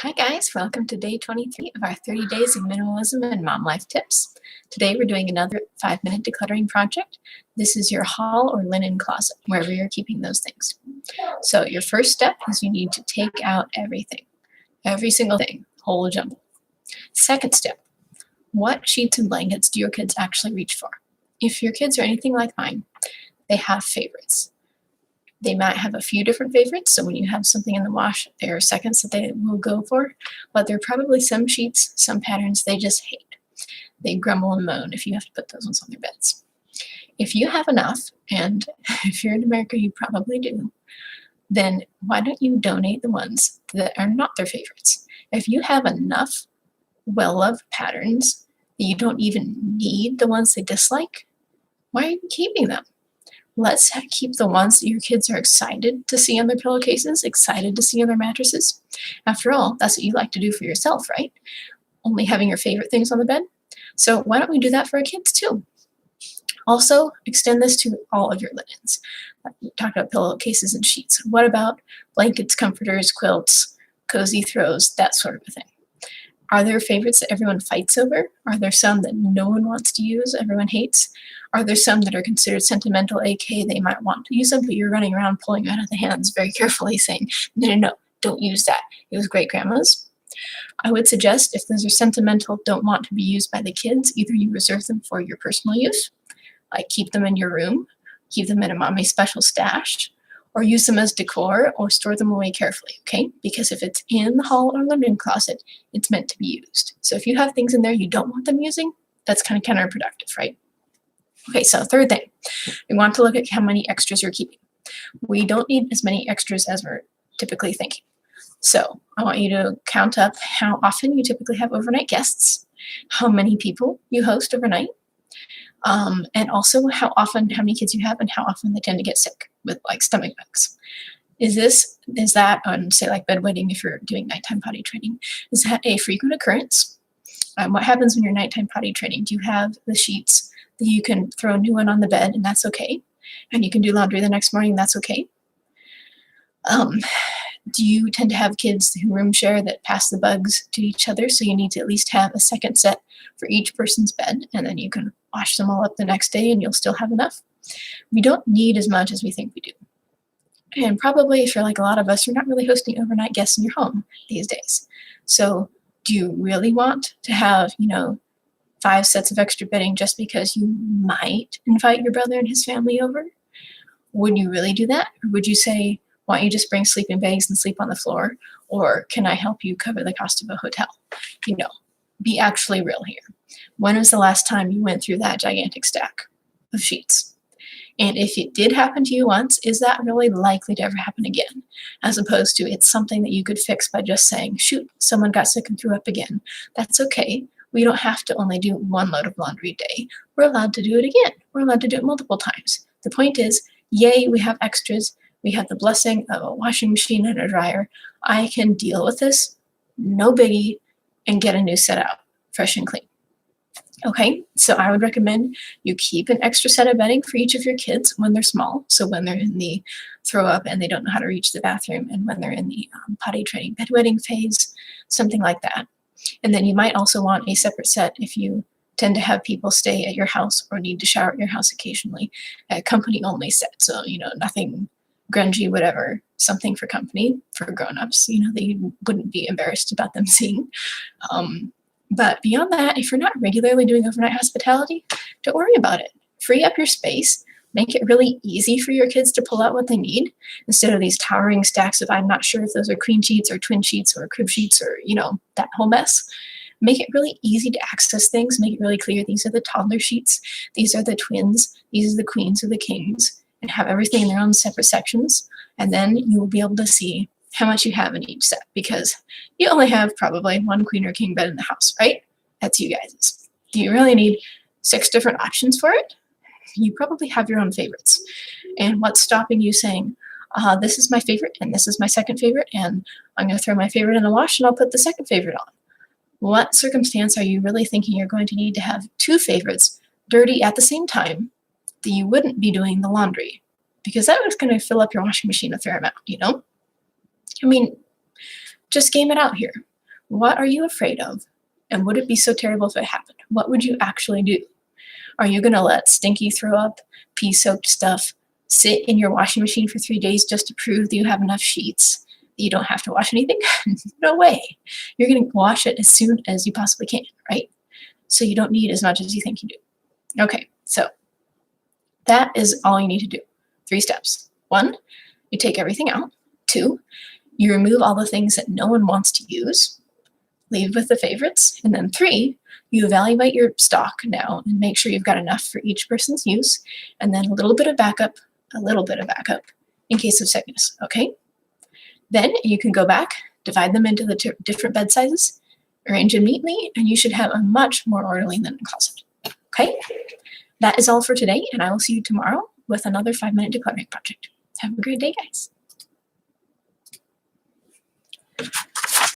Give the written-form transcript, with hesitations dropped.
Hi guys, welcome to day 23 of our 30 days of minimalism and mom life tips. Today we're doing another 5-minute decluttering project. This is your hall or linen closet, wherever you're keeping those things. So your first step is you need to take out everything, every single thing, whole jumble. Second step, what sheets and blankets do your kids actually reach for? If your kids are anything like mine, they have favorites. They might have a few different favorites, so when you have something in the wash, there are seconds that they will go for, but there are probably some sheets, some patterns they just hate. They grumble and moan if you have to put those ones on their beds. If you have enough, and if you're in America, you probably do, then why don't you donate the ones that are not their favorites? If you have enough well-loved patterns that you don't even need the ones they dislike, why are you keeping them? Let's keep the ones that your kids are excited to see on their pillowcases, excited to see on their mattresses. After all, that's what you like to do for yourself, right? Only having your favorite things on the bed. So why don't we do that for our kids too? Also, extend this to all of your linens. We talked about pillowcases and sheets. What about blankets, comforters, quilts, cozy throws, that sort of a thing? Are there favorites that everyone fights over? Are there some that no one wants to use, everyone hates? Are there some that are considered sentimental, aka they might want to use them, but you're running around pulling out of the hands very carefully saying, no, don't use that. It was great-grandma's. I would suggest if those are sentimental, don't want to be used by the kids, either you reserve them for your personal use, like keep them in your room, keep them in a mommy special stash, or use them as decor, or store them away carefully, okay? Because if it's in the hall or linen closet, it's meant to be used. So if you have things in there you don't want them using, that's kind of counterproductive, right? Okay, so third thing, we want to look at how many extras you're keeping. We don't need as many extras as we're typically thinking. So I want you to count up how often you typically have overnight guests, how many people you host overnight, and also how many kids you have and how often they tend to get sick with like stomach bugs. Is that on, say, like bedwetting if you're doing nighttime potty training? Is that a frequent occurrence? What happens when you're nighttime potty training? Do you have the sheets that you can throw a new one on the bed and that's okay? And you can do laundry the next morning, that's okay? Do you tend to have kids who room share that pass the bugs to each other, so you need to at least have a second set for each person's bed, and then you can wash them all up the next day and you'll still have enough? We don't need as much as we think we do. And probably if you're like a lot of us, you're not really hosting overnight guests in your home these days. So do you really want to have, 5 sets of extra bedding just because you might invite your brother and his family over? Would you really do that? Or would you say, why don't you just bring sleeping bags and sleep on the floor? Or can I help you cover the cost of a hotel? Be actually real here. When was the last time you went through that gigantic stack of sheets? And if it did happen to you once, is that really likely to ever happen again? As opposed to it's something that you could fix by just saying, shoot, someone got sick and threw up again. That's okay. We don't have to only do 1 load of laundry a day. We're allowed to do it again. We're allowed to do it multiple times. The point is, yay, we have extras. We have the blessing of a washing machine and a dryer. I can deal with this, no biggie, and get a new set out, fresh and clean. Okay, so I would recommend you keep an extra set of bedding for each of your kids when they're small. So when they're in the throw up and they don't know how to reach the bathroom, and when they're in the potty training bedwetting phase, something like that. And then you might also want a separate set if you tend to have people stay at your house or need to shower at your house occasionally, a company only set. So, nothing grungy, whatever, something for company, for grown-ups, that you wouldn't be embarrassed about them seeing. But beyond that, if you're not regularly doing overnight hospitality, don't worry about it. Free up your space. Make it really easy for your kids to pull out what they need instead of these towering stacks of I'm not sure if those are queen sheets or twin sheets or crib sheets or, that whole mess. Make it really easy to access things. Make it really clear these are the toddler sheets. These are the twins. These are the queens or the kings. And have everything in their own separate sections. And then you will be able to see how much you have in each set, because you only have probably 1 queen or king bed in the house, right? That's you guys. Do you really need 6 different options for it? You probably have your own favorites. And what's stopping you saying, this is my favorite and this is my second favorite, and I'm going to throw my favorite in the wash and I'll put the second favorite on? What circumstance are you really thinking you're going to need to have 2 favorites dirty at the same time that you wouldn't be doing the laundry? Because that was going to fill up your washing machine a fair amount, I mean, just game it out here. What are you afraid of? And would it be so terrible if it happened? What would you actually do? Are you going to let stinky throw up, pee-soaked stuff sit in your washing machine for 3 days just to prove that you have enough sheets that you don't have to wash anything? No way. You're going to wash it as soon as you possibly can, right? So you don't need as much as you think you do. Okay, so that is all you need to do. 3 steps. 1, you take everything out. 2, you remove all the things that no one wants to use. Leave with the favorites. And then 3, you evaluate your stock now and make sure you've got enough for each person's use, and then a little bit of backup in case of sickness, okay? Then you can go back, divide them into the different bed sizes, arrange them neatly, and you should have a much more orderly linen closet, okay? That is all for today, and I will see you tomorrow with another 5-minute decluttering project. Have a great day, guys.